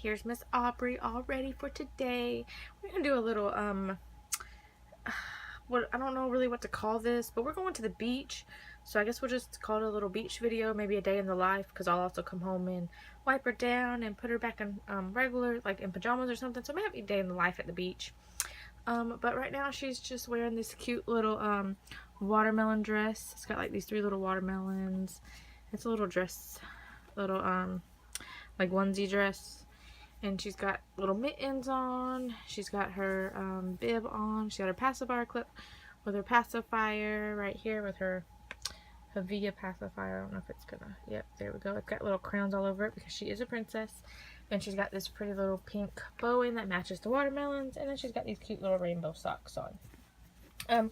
here's Miss Aubrey all ready for today. We're gonna do a little what I don't know really what to call this, but we're going to the beach, so I guess we'll just call it a little beach video, maybe a day in the life, because I'll also come home and wipe her down and put her back in regular, like in pajamas or something. So maybe a day in the life at the beach. But right now she's just wearing this cute little watermelon dress. It's got like these 3 little watermelons. It's a little dress, little like onesie dress, and she's got little mittens on. She's got her bib on. She's got her pacifier clip with her pacifier right here with her Havia pacifier. I don't know if it's gonna, yep, there we go. It's got little crowns all over it because she is a princess. And she's got this pretty little pink bowing that matches the watermelons, and then she's got these cute little rainbow socks on.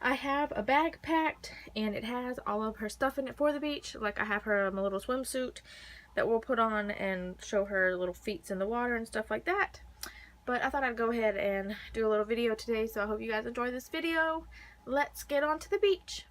I have a bag packed, and it has all of her stuff in it for the beach. Like I have her a little swimsuit that we'll put on and show her little feet in the water and stuff like that. But I thought I'd go ahead and do a little video today, so I hope you guys enjoy this video. Let's get on to the beach.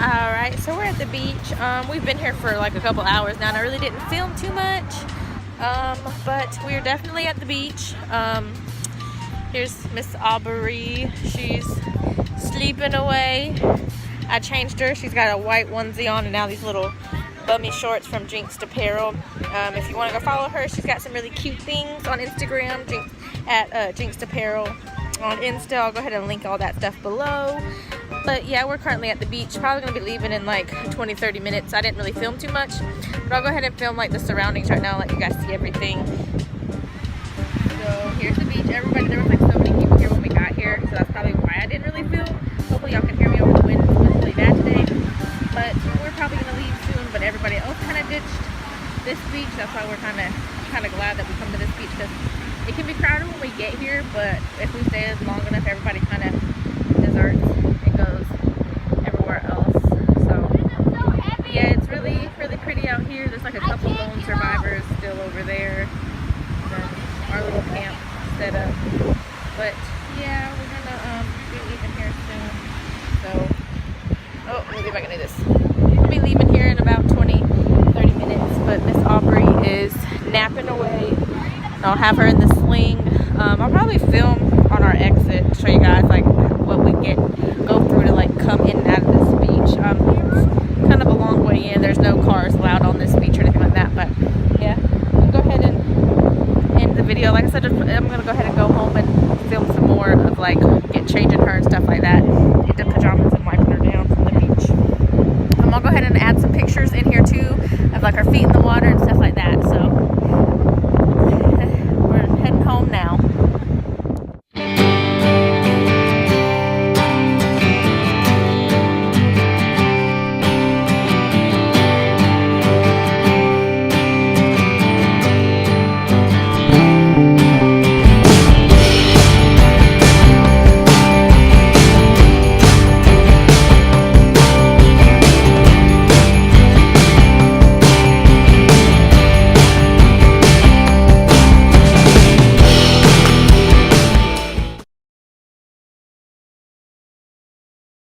Alright, so we're at the beach. We've been here for like a couple hours now, and I really didn't film too much. But we're definitely at the beach. Here's Miss Aubrey. She's sleeping away. I changed her. She's got a white onesie on and now these little bummy shorts from Jinxed Apparel. If you want to go follow her, she's got some really cute things on Instagram, at Jinxed Apparel on Insta. I'll go ahead and link all that stuff below. But yeah, we're currently at the beach. Probably going to be leaving in like 20-30 minutes. I didn't really film too much, but I'll go ahead and film like the surroundings right now and let you guys see everything. So here's the beach. Everybody, there was like so many people here when we got here, so that's probably why I didn't really film. Hopefully y'all can hear me over the wind. It's really bad today, but we're probably going to leave soon. But everybody else kind of ditched this beach. That's why we're kind of glad that we come to this beach, because it can be crowded when we get here, but if we stay long enough, everybody kind of deserts and goes everywhere else. So yeah, it's really pretty out here. There's like a couple lone survivors still over there. Then our little camp set up. But yeah, we're gonna be leaving here soon. So let me see if I can do this. We'll be leaving here in about 20-30 minutes. But Miss Aubrey is napping away. I'll have her in the sling. I'll probably film on our exit, show you guys like what we go through to like come in and out of this beach. It's kind of a long way in. There's no cars allowed on this beach or anything like that. But yeah, we'll go ahead and end the video. Like I said, I'm gonna go ahead and go home and